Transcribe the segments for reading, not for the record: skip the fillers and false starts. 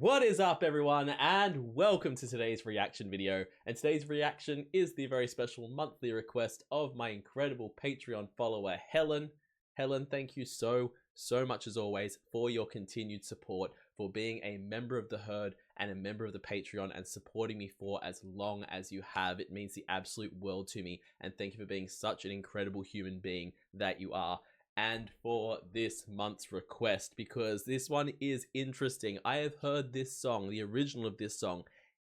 What is up, everyone, and welcome to today's reaction video. And today's reaction is the very special monthly request of my incredible Patreon follower, Helen. Helen, thank you so much as always for your continued support, for being a member of the herd and a member of the Patreon and supporting me for as long as you have. It means the absolute world to me, and thank you for being such an incredible human being that you are. And for this month's request, because this one is interesting. I have heard this song, the original of this song,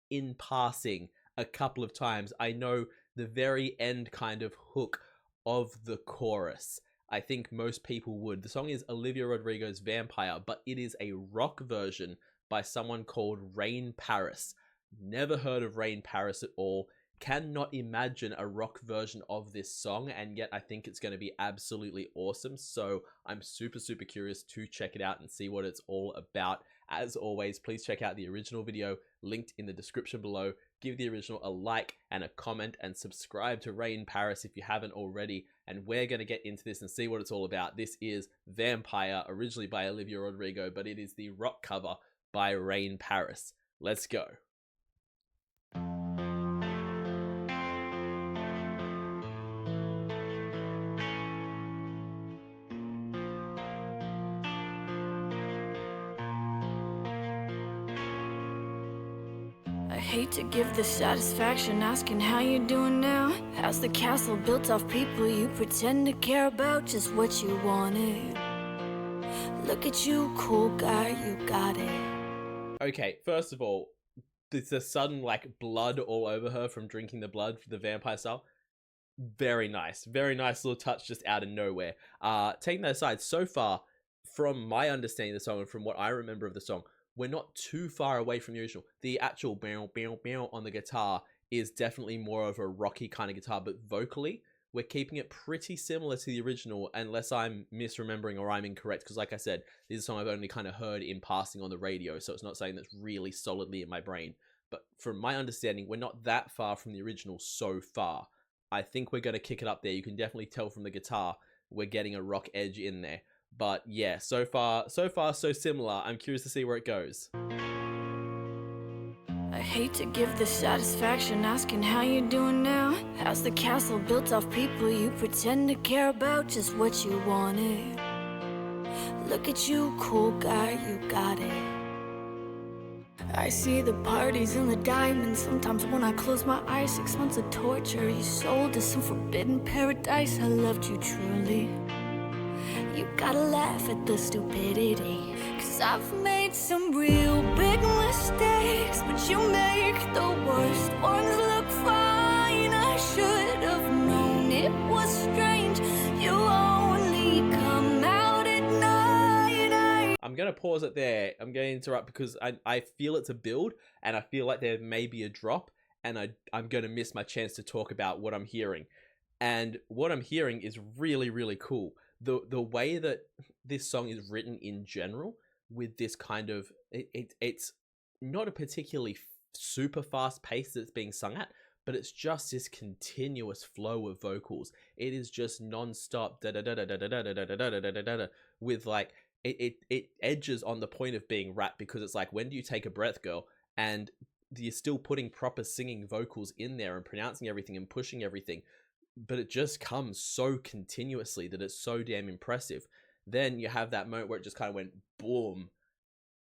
in passing a couple of times. I know the very end kind of hook of the chorus. I think most people would. The song is Olivia Rodrigo's Vampire, but it is a rock version by someone called Rain Paris. Never heard of Rain Paris at all. Cannot imagine a rock version of this song, and yet I think it's going to be absolutely awesome. So I'm super curious to check it out and see what it's all about. As always, please check out the original video linked in the description below. Give the original a like and a comment, and subscribe to Rain Paris if you haven't already. And we're going to get into this and see what it's all about. This is Vampire, originally by Olivia Rodrigo, but it is the rock cover by Rain Paris. Let's go. I hate to give the satisfaction asking how you're doing now. How's the castle built off people you pretend to care about? Just what you wanted. Look at you, cool guy, you got it. Okay, first of all, there's a sudden like blood all over her from drinking the blood for the vampire style. Very nice little touch just out of nowhere. Taking that aside, so far, from my understanding of the song and from what I remember of the song, we're not too far away from the original. The actual bow, bow, bow on the guitar is definitely more of a rocky kind of guitar, but vocally, we're keeping it pretty similar to the original, unless I'm misremembering or I'm incorrect, because like I said, this is a song I've only kind of heard in passing on the radio, so it's not something that's really solidly in my brain. But from my understanding, we're not that far from the original so far. I think we're going to kick it up there. You can definitely tell from the guitar, we're getting a rock edge in there. But yeah, so far so similar. I'm curious to see where it goes. I hate to give the satisfaction asking how you're doing now. How's the castle built off people you pretend to care about? Just what you wanted. Look at you, cool guy, you got it. I see the parties and the diamonds. Sometimes when I close my eyes, 6 months of torture. You sold to some forbidden paradise. I loved you truly. You gotta laugh at the stupidity, 'cause I've made some real big mistakes, but you make the worst ones look fine. I should have known it was strange. You only come out at night. I'm gonna pause it there. I'm gonna interrupt because I feel it's a build, and I feel like there may be a drop, and I'm gonna miss my chance to talk about what I'm hearing. And what I'm hearing is really cool. The way that this song is written in general, with this kind of it's not a particularly super fast pace that's being sung at, but it's just this continuous flow of vocals. It is just non-stop da da da da da da da da da da da da da, with like it edges on the point of being rap, because it's like, when do you take a breath, girl? And you're still putting proper singing vocals in there and pronouncing everything and pushing everything, but it just comes so continuously that it's so damn impressive. Then you have that moment where it just kind of went boom,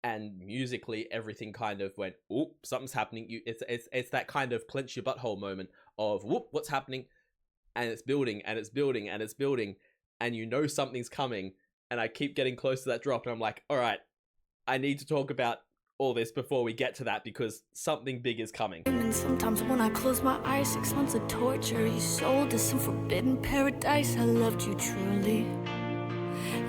and musically everything kind of went, oop, something's happening. It's that kind of clench your butthole moment of, whoop, what's happening? And it's building and it's building and it's building, and you know something's coming. And I keep getting close to that drop, and I'm like, all right, I need to talk about all this before we get to that, because something big is coming. And sometimes when I close my eyes, 6 months of torture. You sold to some forbidden paradise. I loved you truly.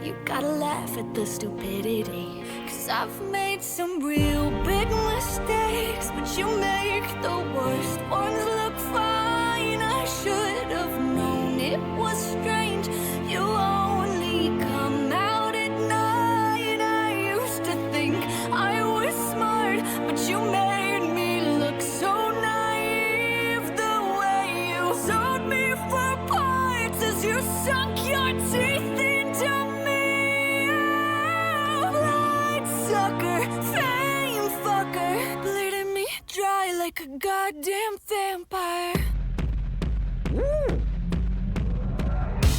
You gotta laugh at the stupidity, 'cause I've made some real big mistakes, but you make the worst ones look fine. I should have known it was strange. You only come out at night. I used to think I was smart, but you made me look so naive. The way you sold me for parts as you sunk your teeth into me. Bloodsucker, fame, goddamn vampire.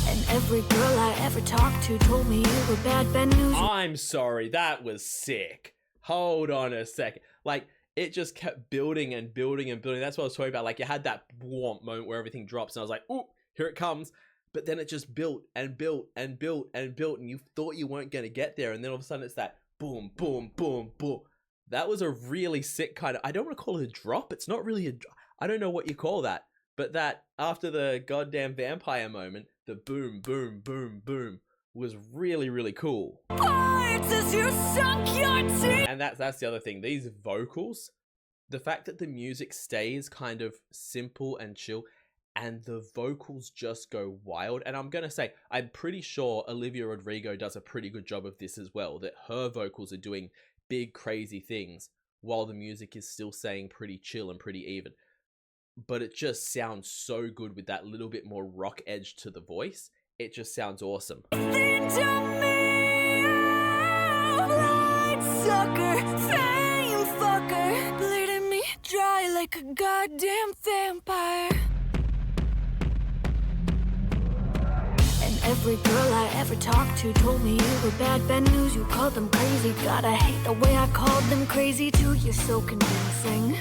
And every girl I ever talked to told me you were bad news. I'm sorry, that was sick. Hold on a second. Like, it just kept building and building and building. That's what I was talking about. Like, you had that warm moment where everything drops, and I was like, ooh, here it comes. But then it just built and built and built and built, and you thought you weren't going to get there. And then all of a sudden it's that boom, boom, boom, boom. That was a really sick kind of, I don't want to call it a drop. It's not really a drop. I don't know what you call that. But that, after the goddamn vampire moment, the boom, boom, boom, boom was really, really cool. And that's the other thing. These vocals, the fact that the music stays kind of simple and chill, and the vocals just go wild. And I'm going to say, I'm pretty sure Olivia Rodrigo does a pretty good job of this as well, that her vocals are doing big, crazy things while the music is still staying pretty chill and pretty even. But it just sounds so good with that little bit more rock edge to the voice. It just sounds awesome. Sucker, fame fucker, bleeding me dry like a goddamn vampire. And every girl I ever talked to told me you were bad news. You called them crazy. God, I hate the way I called them crazy too. You're so convincing.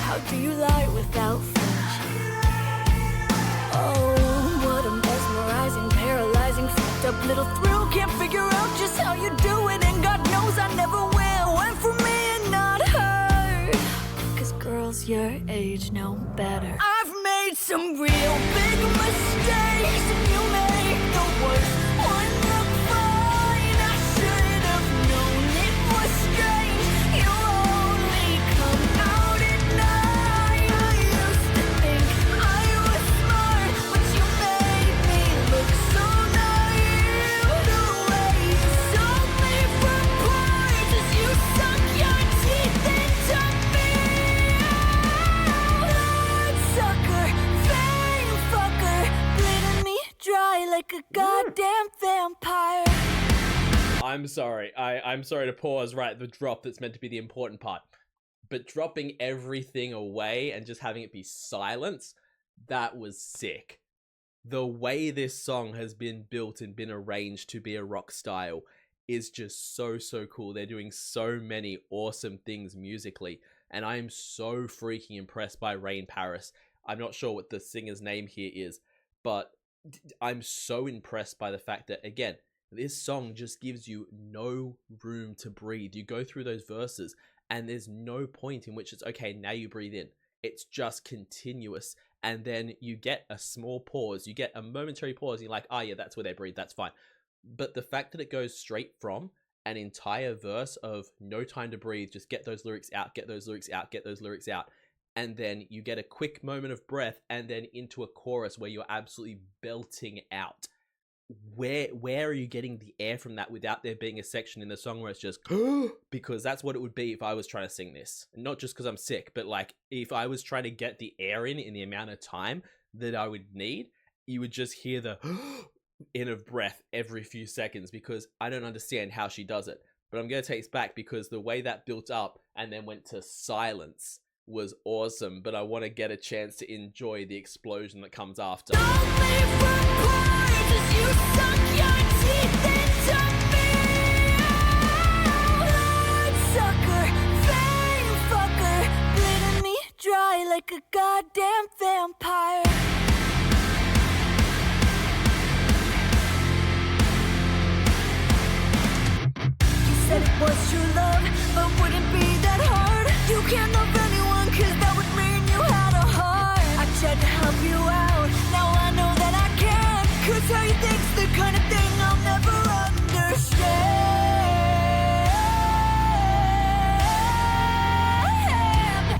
How do you lie without flinching? Oh, what a mesmerizing, paralyzing, fucked up little thrill. Can't figure out just how you do it, and God knows I never will. Went for me and not her, 'cause girls your age know better. I've made some real big mistakes, and you make the worst one look fine. I should have known it was strange. You only come out at night. I used to think I was smart, but you made me look so naive. The way you sold me for parts as you sunk your teeth into me. Sucker, fame fucker, bleeding me dry like a goddamn vampire. I'm sorry. I'm sorry to pause right at the drop that's meant to be the important part. But dropping everything away and just having it be silence, that was sick. The way this song has been built and been arranged to be a rock style is just so cool. They're doing so many awesome things musically, and I am so freaking impressed by Rain Paris. I'm not sure what the singer's name here is, but I'm so impressed by the fact that, again, this song just gives you no room to breathe. You go through those verses and there's no point in which it's okay, now you breathe in. It's just continuous, and then you get a small pause, you get a momentary pause, and you're like, oh yeah, that's where they breathe, that's fine. But the fact that it goes straight from an entire verse of no time to breathe, just get those lyrics out, get those lyrics out, get those lyrics out, and then you get a quick moment of breath, and then into a chorus where you're absolutely belting out. Where are you getting the air from that without there being a section in the song where it's just because that's what it would be if I was trying to sing this. Not just because I'm sick, but like if I was trying to get the air in the amount of time that I would need, you would just hear the in of breath every few seconds, because I don't understand how she does it. But I'm going to take this back, because the way that built up and then went to silence was awesome. But I want to get a chance to enjoy the explosion that comes after. You sunk your teeth into me. Sucker, fame fucker, bleeding me dry like a goddamn vampire. You said it was true love, but wouldn't be that hard. You can't love anyone, 'cause that would mean you had a heart. I tried to help you out, now I know that I can't. 'Cause how you think's the kind of thing I'll never understand.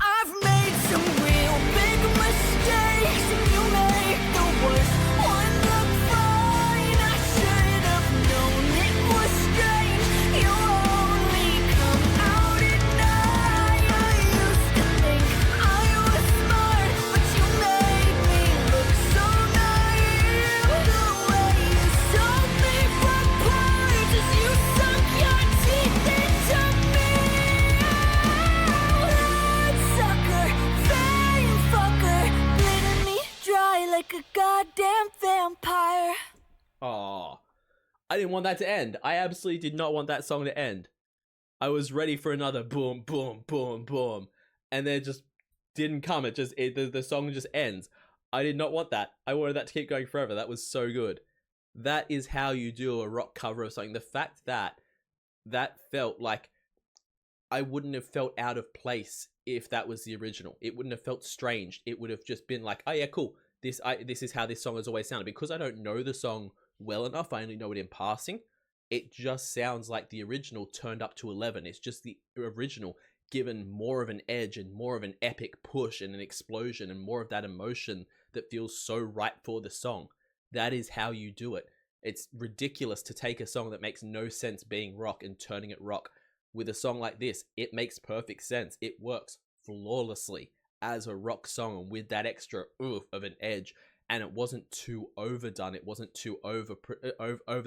I've made some real big mistakes, and you make the worst one look fine. I should have known it was strange. You only come out at night. I used to think I was smart, but you made me look so naive. The way you sold me for parts like a goddamn vampire. Oh, I didn't want that to end. I absolutely did not want that song to end. I was ready for another boom, boom, boom, boom, and then it just didn't come. The song just ends. I did not want that. I wanted that to keep going forever. That was so good. That is how you do a rock cover of something. The fact that that felt like I wouldn't have felt out of place if that was the original. It wouldn't have felt strange. It would have just been like, oh yeah, cool. This is how this song has always sounded. Because I don't know the song well enough, I only know it in passing. It just sounds like the original turned up to 11. It's just the original given more of an edge and more of an epic push and an explosion and more of that emotion that feels so right for the song. That is how you do it. It's ridiculous to take a song that makes no sense being rock and turning it rock. With a song like this, it makes perfect sense. It works flawlessly as a rock song with that extra oof of an edge. And it wasn't too overdone. It wasn't too over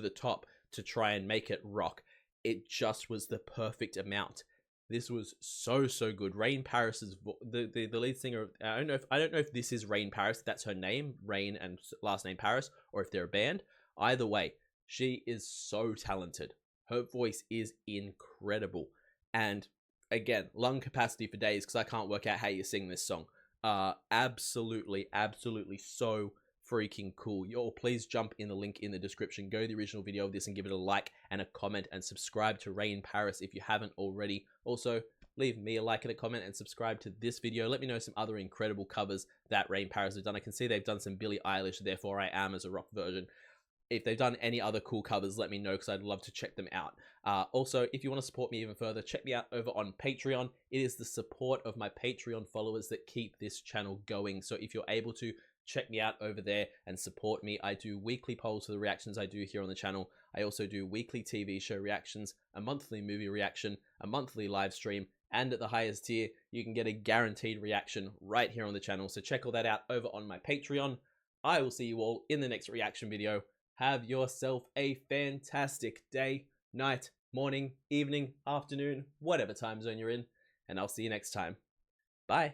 the top to try and make it rock. It just was the perfect amount. This was so good. Rain Paris's the lead singer. I don't know if this is Rain Paris. That's her name, Rain, and last name Paris, or if they're a band. Either way, she is so talented. Her voice is incredible. And again, lung capacity for days because I can't work out how you sing this song. Absolutely so freaking cool. Y'all, please jump in the link in the description. Go to the original video of this and give it a like and a comment and subscribe to Rain Paris if you haven't already. Also, leave me a like and a comment and subscribe to this video. Let me know some other incredible covers that Rain Paris have done. I can see they've done some Billie Eilish, Therefore I Am as a rock version. If they've done any other cool covers, let me know because I'd love to check them out. Also, if you want to support me even further, check me out over on Patreon. It is the support of my Patreon followers that keep this channel going. So if you're able to, check me out over there and support me. I do weekly polls for the reactions I do here on the channel. I also do weekly TV show reactions, a monthly movie reaction, a monthly live stream, and at the highest tier, you can get a guaranteed reaction right here on the channel. So check all that out over on my Patreon. I will see you all in the next reaction video. Have yourself a fantastic day, night, morning, evening, afternoon, whatever time zone you're in, and I'll see you next time. Bye.